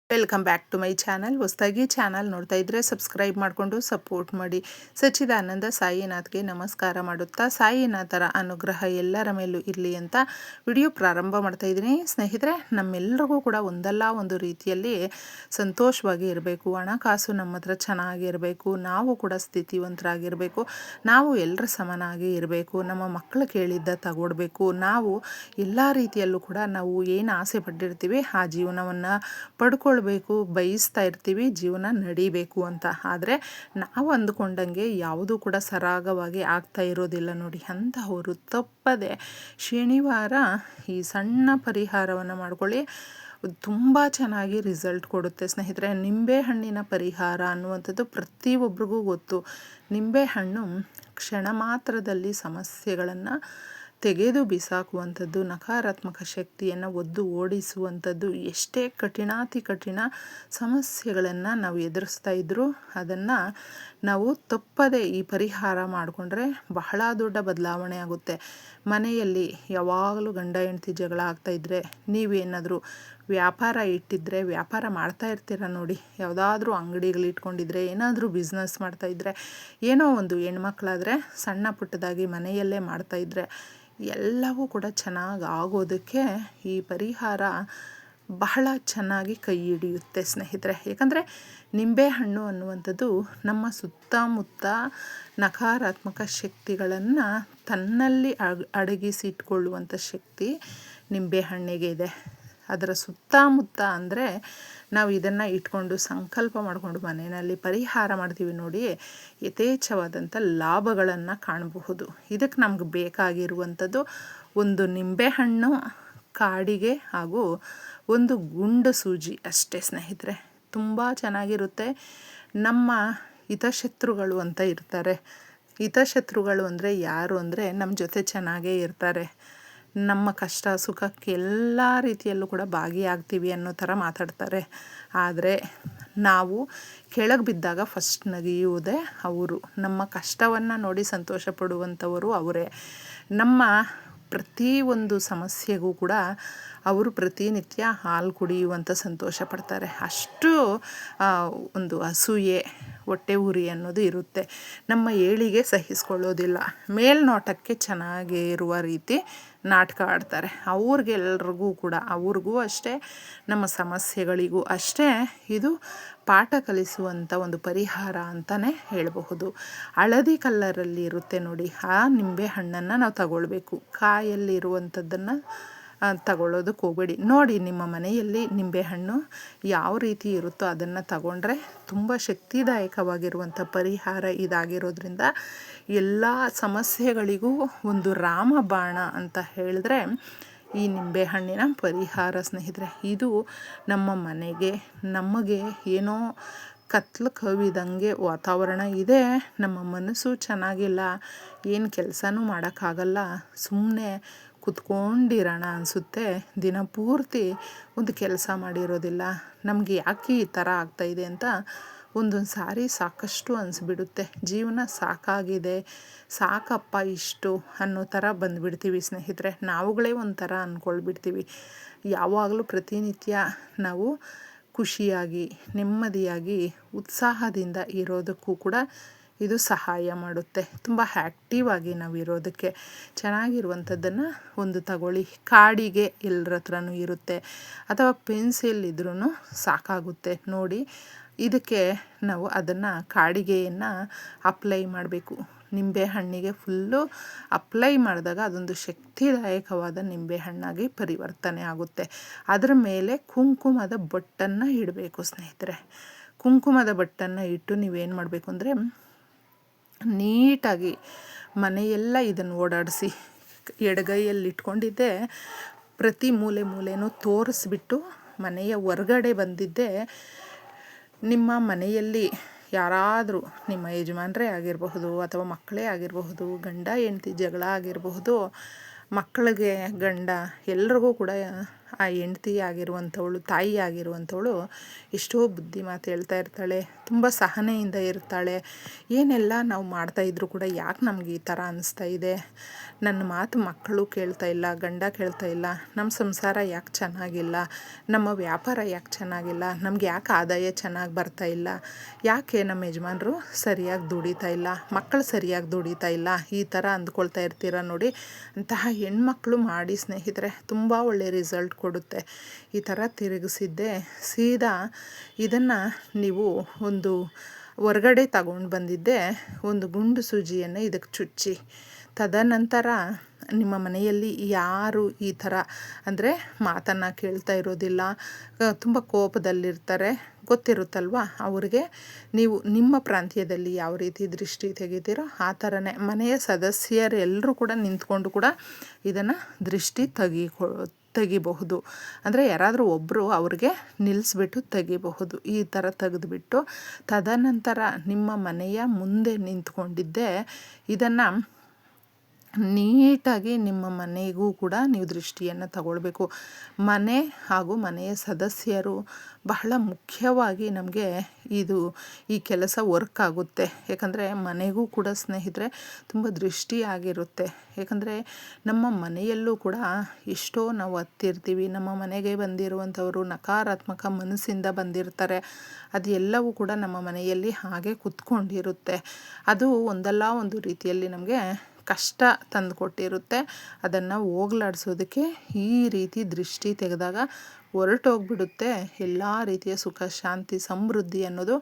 Welcome back to my channel. ಹೊಸದಾಗಿ channel ನೋಡ್ತಾ ಇದ್ದರೆ ಸಬ್ಸ್ಕ್ರೈಬ್ ಮಾಡಿಕೊಂಡು ಸಪೋರ್ಟ್ ಮಾಡಿ. ಸಚ್ಚಿದಾನಂದ ಸಾಯಿನಾಥ್ಗೆ ನಮಸ್ಕಾರ ಮಾಡುತ್ತಾ ಸಾಯಿನಾಥರ ಅನುಗ್ರಹ ಎಲ್ಲರ ಮೇಲೂ ಇರಲಿ ಅಂತ ವಿಡಿಯೋ ಪ್ರಾರಂಭ ಮಾಡ್ತಾ ಇದ್ದೀನಿ. ಸ್ನೇಹಿತರೆ, ನಮ್ಮೆಲ್ಲರಿಗೂ ಕೂಡ ಒಂದಲ್ಲ ಒಂದು ರೀತಿಯಲ್ಲಿ ಸಂತೋಷವಾಗಿ ಇರಬೇಕು, ಹಣಕಾಸು ನಮ್ಮ ಹತ್ರ ಚೆನ್ನಾಗಿರಬೇಕು, ನಾವು ಕೂಡ ಸ್ಥಿತಿವಂತರಾಗಿರಬೇಕು, ನಾವು ಎಲ್ಲರ ಸಮನಾಗಿ ಇರಬೇಕು, ನಮ್ಮ ಮಕ್ಕಳು ಕೇಳಿದ್ದ ತಗೊಡ್ಬೇಕು, ನಾವು ಎಲ್ಲ ರೀತಿಯಲ್ಲೂ ಕೂಡ ನಾವು ಏನು ಆಸೆ ಪಟ್ಟಿರ್ತೀವಿ ಆ ಜೀವನವನ್ನು ಪಡ್ಕೊಳ್ಬೇಕು, ಬಯಸ್ತಾ ಇರ್ತೀವಿ, ಜೀವನ ನಡಿಬೇಕು ಅಂತ. ಆದರೆ ನಾವು ಅಂದುಕೊಂಡಂಗೆ ಯಾವುದೂ ಕೂಡ ಸರಾಗವಾಗಿ ಆಗ್ತಾ ಇರೋದಿಲ್ಲ ನೋಡಿ. ಅಂತಹವರು ತಪ್ಪದೆ ಶನಿವಾರ ಈ ಸಣ್ಣ ಪರಿಹಾರವನ್ನು ಮಾಡ್ಕೊಳ್ಳಿ, ತುಂಬ ಚೆನ್ನಾಗಿ ರಿಸಲ್ಟ್ ಕೊಡುತ್ತೆ ಸ್ನೇಹಿತರೆ. ನಿಂಬೆಹಣ್ಣಿನ ಪರಿಹಾರ ಅನ್ನುವಂಥದ್ದು ಪ್ರತಿಯೊಬ್ಬರಿಗೂ ಗೊತ್ತು. ನಿಂಬೆಹಣ್ಣು ಕ್ಷಣ ಮಾತ್ರದಲ್ಲಿ ಸಮಸ್ಯೆಗಳನ್ನು ತೆಗೆದು ಬಿಸಾಕುವಂಥದ್ದು, ನಕಾರಾತ್ಮಕ ಶಕ್ತಿಯನ್ನು ಒದ್ದು ಓಡಿಸುವಂಥದ್ದು. ಎಷ್ಟೇ ಕಠಿಣಾತಿ ಕಠಿಣ ಸಮಸ್ಯೆಗಳನ್ನು ನಾವು ಎದುರಿಸ್ತಾ ಇದ್ದರೂ ಅದನ್ನು ನಾವು ತಪ್ಪದೆ ಈ ಪರಿಹಾರ ಮಾಡಿಕೊಂಡ್ರೆ ಬಹಳ ದೊಡ್ಡ ಬದಲಾವಣೆ ಆಗುತ್ತೆ. ಮನೆಯಲ್ಲಿ ಯಾವಾಗಲೂ ಗಂಡ ಹೆಂಡತಿ ಜಗಳ ಆಗ್ತಾಯಿದ್ರೆ, ನೀವೇನಾದರೂ ವ್ಯಾಪಾರ ಇಟ್ಟಿದ್ದರೆ, ವ್ಯಾಪಾರ ಮಾಡ್ತಾ ಇರ್ತೀರ ನೋಡಿ, ಯಾವುದಾದ್ರೂ ಅಂಗಡಿಗಳು ಇಟ್ಕೊಂಡಿದ್ರೆ, ಏನಾದರೂ ಬಿಸ್ನೆಸ್ ಮಾಡ್ತಾಯಿದ್ರೆ, ಏನೋ ಒಂದು ಹೆಣ್ಮಕ್ಳಾದರೆ ಸಣ್ಣ ಪುಟ್ಟದಾಗಿ ಮನೆಯಲ್ಲೇ ಮಾಡ್ತಾಯಿದ್ರೆ ಎಲ್ಲವೂ ಕೂಡ ಚೆನ್ನಾಗಿ ಆಗೋದಕ್ಕೆ ಈ ಪರಿಹಾರ ಬಹಳ ಚೆನ್ನಾಗಿ ಕೈ ಹಿಡಿಯುತ್ತೆ ಸ್ನೇಹಿತರೆ. ಏಕೆಂದರೆ ನಿಂಬೆಹಣ್ಣು ಅನ್ನುವಂಥದ್ದು ನಮ್ಮ ಸುತ್ತಮುತ್ತ ನಕಾರಾತ್ಮಕ ಶಕ್ತಿಗಳನ್ನು ತನ್ನಲ್ಲಿ ಅಡಗಿಸಿಟ್ಕೊಳ್ಳುವಂಥ ಶಕ್ತಿ ನಿಂಬೆಹಣ್ಣಿಗೆ ಇದೆ. ಅದರ ಸುತ್ತಮುತ್ತ ಅಂದರೆ ನಾವು ಇದನ್ನು ಇಟ್ಕೊಂಡು ಸಂಕಲ್ಪ ಮಾಡಿಕೊಂಡು ಮನೆಯಲ್ಲಿ ಪರಿಹಾರ ಮಾಡ್ತೀವಿ ನೋಡಿ, ಯಥೇಚ್ಛವಾದಂಥ ಲಾಭಗಳನ್ನು ಕಾಣಬಹುದು. ಇದಕ್ಕೆ ನಮ್ಗೆ ಬೇಕಾಗಿರುವಂಥದ್ದು ಒಂದು ನಿಂಬೆಹಣ್ಣು, ಕಾಡಿಗೆ ಹಾಗೂ ಒಂದು ಗುಂಡು ಸೂಜಿ ಅಷ್ಟೇ ಸ್ನೇಹಿತರೆ. ತುಂಬ ಚೆನ್ನಾಗಿರುತ್ತೆ. ನಮ್ಮ ಹಿತಶತ್ರುಗಳು ಅಂತ ಇರ್ತಾರೆ. ಹಿತಶತ್ರುಗಳು ಅಂದರೆ ಯಾರು ಅಂದರೆ ನಮ್ಮ ಜೊತೆ ಚೆನ್ನಾಗೇ ಇರ್ತಾರೆ, ನಮ್ಮ ಕಷ್ಟ ಸುಖಕ್ಕೆ ಎಲ್ಲ ರೀತಿಯಲ್ಲೂ ಕೂಡ ಭಾಗಿಯಾಗ್ತೀವಿ ಅನ್ನೋ ಥರ ಮಾತಾಡ್ತಾರೆ. ಆದರೆ ನಾವು ಕೆಳಗೆ ಬಿದ್ದಾಗ ಫಸ್ಟ್ ನಗಿಯುವುದೇ ಅವರು. ನಮ್ಮ ಕಷ್ಟವನ್ನು ನೋಡಿ ಸಂತೋಷ ಪಡುವಂಥವರು ಅವರೇ. ನಮ್ಮ ಪ್ರತಿಯೊಂದು ಸಮಸ್ಯೆಗೂ ಕೂಡ ಅವರು ಪ್ರತಿನಿತ್ಯ ಹಾಲು ಕುಡಿಯುವಂಥ ಸಂತೋಷ ಪಡ್ತಾರೆ. ಅಷ್ಟು ಒಂದು ಅಸೂಯೆ, ಹೊಟ್ಟೆ ಉರಿ ಅನ್ನೋದು ಇರುತ್ತೆ. ನಮ್ಮ ಏಳಿಗೆ ಸಹಿಸ್ಕೊಳ್ಳೋದಿಲ್ಲ. ಮೇಲ್ನೋಟಕ್ಕೆ ಚೆನ್ನಾಗಿ ಇರುವ ರೀತಿ ನಾಟಕ ಆಡ್ತಾರೆ. ಅವ್ರಿಗೆಲ್ರಿಗೂ ಕೂಡ, ಅವ್ರಿಗೂ ಅಷ್ಟೇ, ನಮ್ಮ ಸಮಸ್ಯೆಗಳಿಗೂ ಅಷ್ಟೇ ಇದು ಪಾಠ ಕಲಿಸುವಂಥ ಒಂದು ಪರಿಹಾರ ಅಂತಲೇ ಹೇಳಬಹುದು. ಹಳದಿ ಕಲ್ಲರಲ್ಲಿ ಇರುತ್ತೆ ನೋಡಿ, ಆ ನಿಂಬೆ ಹಣ್ಣನ್ನು ನಾವು ತಗೊಳ್ಬೇಕು. ಕಾಯಲ್ಲಿರುವಂಥದ್ದನ್ನು ತಗೊಳ್ಳೋದಕ್ಕೆ ಹೋಗಬೇಡಿ. ನೋಡಿ ನಿಮ್ಮ ಮನೆಯಲ್ಲಿ ನಿಂಬೆಹಣ್ಣು ಯಾವ ರೀತಿ ಇರುತ್ತೋ ಅದನ್ನು ತಗೊಂಡ್ರೆ ತುಂಬ ಶಕ್ತಿದಾಯಕವಾಗಿರುವಂಥ ಪರಿಹಾರ ಇದಾಗಿರೋದ್ರಿಂದ ಎಲ್ಲ ಸಮಸ್ಯೆಗಳಿಗೂ ಒಂದು ರಾಮಬಾಣ ಅಂತ ಹೇಳಿದ್ರೆ ಈ ನಿಂಬೆಹಣ್ಣಿನ ಪರಿಹಾರ ಸ್ನೇಹಿತರೆ. ಇದು ನಮ್ಮ ಮನೆಗೆ, ನಮಗೆ ಏನೋ ಕತ್ಲು ಕವಿದಂಗೆ ವಾತಾವರಣ ಇದೆ, ನಮ್ಮ ಮನಸ್ಸು ಚೆನ್ನಾಗಿಲ್ಲ, ಏನು ಕೆಲಸನೂ ಮಾಡೋಕ್ಕಾಗಲ್ಲ, ಸುಮ್ಮನೆ ಕುತ್ಕೊಂಡಿರೋಣ ಅನಿಸುತ್ತೆ, ದಿನ ಪೂರ್ತಿ ಒಂದು ಕೆಲಸ ಮಾಡಿರೋದಿಲ್ಲ, ನಮಗೆ ಯಾಕೆ ಈ ಥರ ಆಗ್ತಾಯಿದೆ ಅಂತ ಒಂದೊಂದು ಸಾರಿ ಸಾಕಷ್ಟು ಅನಿಸ್ಬಿಡುತ್ತೆ. ಜೀವನ ಸಾಕಾಗಿದೆ, ಸಾಕಪ್ಪ ಇಷ್ಟು ಅನ್ನೋ ಥರ ಬಂದುಬಿಡ್ತೀವಿ ಸ್ನೇಹಿತರೆ. ನಾವುಗಳೇ ಒಂಥರ ಅಂದ್ಕೊಳ್ಬಿಡ್ತೀವಿ. ಯಾವಾಗಲೂ ಪ್ರತಿನಿತ್ಯ ನಾವು ಖುಷಿಯಾಗಿ, ನೆಮ್ಮದಿಯಾಗಿ, ಉತ್ಸಾಹದಿಂದ ಇರೋದಕ್ಕೂ ಕೂಡ ಇದು ಸಹಾಯ ಮಾಡುತ್ತೆ. ತುಂಬ ಆ್ಯಕ್ಟಿವ್ ಆಗಿ ನಾವು ಇರೋದಕ್ಕೆ ಚೆನ್ನಾಗಿರುವಂಥದ್ದನ್ನು ಒಂದು ತಗೊಳ್ಳಿ. ಕಾಡಿಗೆ ಎಲ್ಲರ ಹತ್ರನೂ ಇರುತ್ತೆ, ಅಥವಾ ಪೆನ್ಸಿಲ್ ಇದ್ರೂ ಸಾಕಾಗುತ್ತೆ ನೋಡಿ. ಇದಕ್ಕೆ ನಾವು ಅದನ್ನು ಕಾಡಿಗೆಯನ್ನು ಅಪ್ಲೈ ಮಾಡಬೇಕು. ನಿಂಬೆಹಣ್ಣಿಗೆ ಫುಲ್ಲು ಅಪ್ಲೈ ಮಾಡಿದಾಗ ಅದೊಂದು ಶಕ್ತಿದಾಯಕವಾದ ನಿಂಬೆಹಣ್ಣಾಗಿ ಪರಿವರ್ತನೆ ಆಗುತ್ತೆ. ಅದರ ಮೇಲೆ ಕುಂಕುಮದ ಬೊಟ್ಟನ್ನು ಇಡಬೇಕು ಸ್ನೇಹಿತರೆ. ಕುಂಕುಮದ ಬೊಟ್ಟನ್ನು ಇಟ್ಟು ನೀವೇನು ಮಾಡಬೇಕು ಅಂದರೆ ನೀಟಾಗಿ ಮನೆಯೆಲ್ಲ ಇದನ್ನು ಓಡಾಡಿಸಿ, ಎಡಗೈಯಲ್ಲಿ ಇಟ್ಕೊಂಡಿದ್ದೆ ಪ್ರತಿ ಮೂಲೆನೂ ತೋರಿಸ್ಬಿಟ್ಟು ಮನೆಯ ಹೊರಗಡೆ ಬಂದಿದ್ದೆ ನಿಮ್ಮ ಮನೆಯಲ್ಲಿ ಯಾರಾದರೂ ನಿಮ್ಮ ಯಜಮಾನರೇ ಆಗಿರಬಹುದು, ಅಥವಾ ಮಕ್ಕಳೇ ಆಗಿರಬಹುದು, ಗಂಡ ಹೆಂಡತಿ ಜಗಳ ಆಗಿರಬಹುದು, ಮಕ್ಕಳಿಗೆ ಗಂಡ ಎಲ್ರಿಗೂ ಕೂಡ ಆ ಹೆಂಡ್ತಿ ಆಗಿರುವಂಥವಳು, ತಾಯಿ ಆಗಿರುವಂಥವಳು ಎಷ್ಟೋ ಬುದ್ಧಿ ಮಾತು ಹೇಳ್ತಾ ಇರ್ತಾಳೆ, ತುಂಬ ಸಹನೆಯಿಂದ ಇರ್ತಾಳೆ. ಏನೆಲ್ಲ ನಾವು ಮಾಡ್ತಾಯಿದ್ರು ಕೂಡ ಯಾಕೆ ನಮಗೆ ಈ ಥರ ಅನ್ನಿಸ್ತಾ ಇದೆ, ನನ್ನ ಮಾತು ಮಕ್ಕಳು ಕೇಳ್ತಾ ಇಲ್ಲ, ಗಂಡ ಕೇಳ್ತಾ ಇಲ್ಲ, ನಮ್ಮ ಸಂಸಾರ ಯಾಕೆ ಚೆನ್ನಾಗಿಲ್ಲ, ನಮ್ಮ ವ್ಯಾಪಾರ ಯಾಕೆ ಚೆನ್ನಾಗಿಲ್ಲ, ನಮ್ಗೆ ಯಾಕೆ ಆದಾಯ ಚೆನ್ನಾಗಿ ಬರ್ತಾ ಇಲ್ಲ, ಯಾಕೆ ನಮ್ಮ ಯಜಮಾನರು ಸರಿಯಾಗಿ ದುಡಿತಾ ಇಲ್ಲ, ಮಕ್ಕಳು ಸರಿಯಾಗಿ ದುಡಿತಾ ಇಲ್ಲ, ಈ ಥರ ಅಂದ್ಕೊಳ್ತಾ ಇರ್ತೀರ ನೋಡಿ. ಅಂತಹ ಹೆಣ್ಮಕ್ಳು ಮಾಡಿ ಸ್ನೇಹಿತರೆ, ತುಂಬ ಒಳ್ಳೆಯ ರಿಸಲ್ಟ್ ಕೊಡುತ್ತೆ. ಈ ಥರ ತಿರುಗಿಸಿದ್ದೆ ಸೀದಾ ಇದನ್ನು ನೀವು ಒಂದು ಹೊರಗಡೆ ತಗೊಂಡು ಬಂದಿದ್ದೆ ಒಂದು ಗುಂಡು ಸೂಜಿಯನ್ನು ಇದಕ್ಕೆ ಚುಚ್ಚಿ, ತದನಂತರ ನಿಮ್ಮ ಮನೆಯಲ್ಲಿ ಯಾರು ಈ ಥರ ಅಂದರೆ ಮಾತನ್ನು ಕೇಳ್ತಾ ಇರೋದಿಲ್ಲ, ತುಂಬ ಕೋಪದಲ್ಲಿರ್ತಾರೆ, ಗೊತ್ತಿರುತ್ತಲ್ವ ಅವ್ರಿಗೆ, ನೀವು ನಿಮ್ಮ ಪ್ರಾಂತ್ಯದಲ್ಲಿ ಯಾವ ರೀತಿ ದೃಷ್ಟಿ ತೆಗಿತೀರೋ ಆ ಥರನೇ ಮನೆಯ ಸದಸ್ಯರೆಲ್ಲರೂ ಕೂಡ ನಿಂತ್ಕೊಂಡು ಕೂಡ ಇದನ್ನು ದೃಷ್ಟಿ ತೆಗಿಬಹುದು. ಅಂದರೆ ಯಾರಾದರೂ ಒಬ್ಬರು ಅವ್ರಿಗೆ ನಿಲ್ಲಿಸ್ಬಿಟ್ಟು ತೆಗಿಬಹುದು. ಈ ಥರ ತೆಗೆದುಬಿಟ್ಟು ತದನಂತರ ನಿಮ್ಮ ಮನೆಯ ಮುಂದೆ ನಿಂತ್ಕೊಂಡಿದ್ದೆ ಇದನ್ನು ನೀಟಾಗಿ ನಿಮ್ಮ ಮನೆಗೂ ಕೂಡ ನೀವು ದೃಷ್ಟಿಯನ್ನು ತಗೊಳ್ಬೇಕು. ಮನೆ ಹಾಗೂ ಮನೆಯ ಸದಸ್ಯರು ಬಹಳ ಮುಖ್ಯವಾಗಿ ನಮಗೆ ಈ ಕೆಲಸ ವರ್ಕ್ ಆಗುತ್ತೆ. ಯಾಕಂದರೆ ಮನೆಗೂ ಕೂಡ ಸ್ನೇಹಿತರೆ ತುಂಬ ದೃಷ್ಟಿ ಆಗಿರುತ್ತೆ. ಯಾಕಂದರೆ ನಮ್ಮ ಮನೆಯಲ್ಲೂ ಕೂಡ ಎಷ್ಟೋ ನಾವು ಹತ್ತಿರ್ತೀವಿ, ನಮ್ಮ ಮನೆಗೆ ಬಂದಿರುವಂಥವರು ನಕಾರಾತ್ಮಕ ಮನಸ್ಸಿಂದ ಬಂದಿರ್ತಾರೆ. ಅದು ಎಲ್ಲವೂ ಕೂಡ ನಮ್ಮ ಮನೆಯಲ್ಲಿ ಹಾಗೆ ಕುತ್ಕೊಂಡಿರುತ್ತೆ. ಅದು ಒಂದಲ್ಲ ಒಂದು ರೀತಿಯಲ್ಲಿ ನಮಗೆ ಕಷ್ಟ ತಂದುಕೊಟ್ಟಿರುತ್ತೆ. ಅದನ್ನು ಹೋಗ್ಲಾಡ್ಸೋದಕ್ಕೆ ಈ ರೀತಿ ದೃಷ್ಟಿ ತೆಗೆದಾಗ ಹೊರಟೋಗ್ಬಿಡುತ್ತೆ. ಎಲ್ಲ ರೀತಿಯ ಸುಖ, ಶಾಂತಿ, ಸಮೃದ್ಧಿ ಅನ್ನೋದು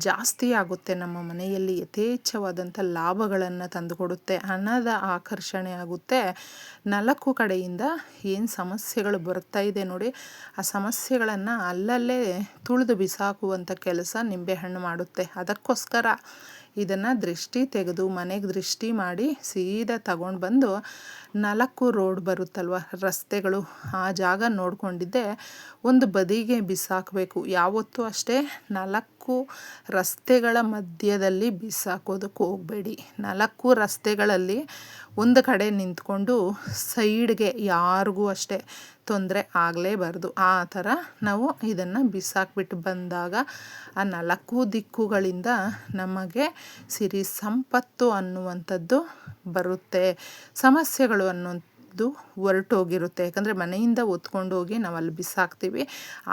ಜಾಸ್ತಿ ಆಗುತ್ತೆ. ನಮ್ಮ ಮನೆಯಲ್ಲಿ ಯಥೇಚ್ಛವಾದಂಥ ಲಾಭಗಳನ್ನು ತಂದುಕೊಡುತ್ತೆ. ಹಣದ ಆಕರ್ಷಣೆ ಆಗುತ್ತೆ. 4 ಕಡೆಯಿಂದ ಏನು ಸಮಸ್ಯೆಗಳು ಬರ್ತಾ ಇದೆ ನೋಡಿ, ಆ ಸಮಸ್ಯೆಗಳನ್ನು ಅಲ್ಲಲ್ಲೇ ತುಳಿದು ಬಿಸಾಕುವಂಥ ಕೆಲಸ ನಿಂಬೆಹಣ್ಣು ಮಾಡುತ್ತೆ. ಅದಕ್ಕೋಸ್ಕರ ಇದನ್ನು ದೃಷ್ಟಿ ತೆಗೆದು ಮನೆಗೆ ದೃಷ್ಟಿ ಮಾಡಿ ಸೀದಾ ತಗೊಂಡು ಬಂದು 4 ರೋಡ್ ಬರುತ್ತಲ್ವ, ರಸ್ತೆಗಳು, ಆ ಜಾಗ ನೋಡ್ಕೊಂಡಿದ್ದೆ ಒಂದು ಬದಿಗೆ ಬಿಸಾಕಬೇಕು. ಯಾವತ್ತೂ ಅಷ್ಟೇ 4 ರಸ್ತೆಗಳ ಮಧ್ಯದಲ್ಲಿ ಬಿಸಾಕೋದಕ್ಕೆ ಹೋಗಬೇಡಿ. 4 ರಸ್ತೆಗಳಲ್ಲಿ ಒಂದು ಕಡೆ ನಿಂತ್ಕೊಂಡು ಸೈಡ್ಗೆ ಯಾರಿಗೂ ಅಷ್ಟೇ ತೊಂದರೆ ಆಗಲೇಬಾರ್ದು. ಆ ಥರ ನಾವು ಇದನ್ನು ಬಿಸಾಕ್ಬಿಟ್ಟು ಬಂದಾಗ ಆ 4 ದಿಕ್ಕುಗಳಿಂದ ನಮಗೆ ಸಿರಿ ಸಂಪತ್ತು ಅನ್ನುವಂಥದ್ದು ಬರುತ್ತೆ. ಸಮಸ್ಯೆಗಳು ಅನ್ನೋದು ಹೊರಟೋಗಿರುತ್ತೆ. ಯಾಕಂದರೆ ಮನೆಯಿಂದ ಹೊತ್ಕೊಂಡು ಹೋಗಿ ನಾವು ಅಲ್ಲಿ ಬಿಸಾಕ್ತೀವಿ,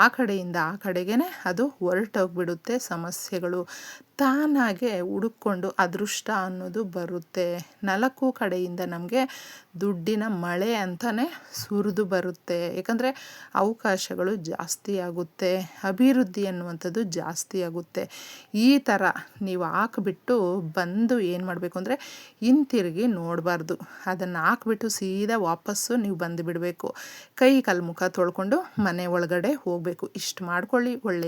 ಆ ಕಡೆಯಿಂದ ಆ ಕಡೆಗೇ ಅದು ಹೊರಟೋಗ್ಬಿಡುತ್ತೆ. ಸಮಸ್ಯೆಗಳು ತಾನಾಗೆ ಹುಡುಕೊಂಡು ಅದೃಷ್ಟ ಅನ್ನೋದು ಬರುತ್ತೆ. 4 ಕಡೆಯಿಂದ ನಮಗೆ ದುಡ್ಡಿನ ಮಳೆ ಅಂತಲೇ ಸುರಿದು ಬರುತ್ತೆ. ಯಾಕಂದರೆ ಅವಕಾಶಗಳು ಜಾಸ್ತಿ ಆಗುತ್ತೆ, ಅಭಿವೃದ್ಧಿ ಅನ್ನುವಂಥದ್ದು ಜಾಸ್ತಿ ಆಗುತ್ತೆ. ಈ ಥರ ನೀವು ಹಾಕಿಬಿಟ್ಟು ಬಂದು ಏನು ಮಾಡಬೇಕು ಅಂದರೆ ಹಿಂತಿರುಗಿ ನೋಡಬಾರ್ದು. ಅದನ್ನು ಹಾಕ್ಬಿಟ್ಟು ಸೀದಾ ವಾಪಸ್ಸು ನೀವು ಬಂದು ಬಿಡಬೇಕು. ಕೈ ಕಾಲು ಮುಖ ತೊಳ್ಕೊಂಡು ಮನೆ ಒಳಗಡೆ ಹೋಗಬೇಕು. ಇಷ್ಟು ಮಾಡ್ಕೊಳ್ಳಿ. ಒಳ್ಳೆಯ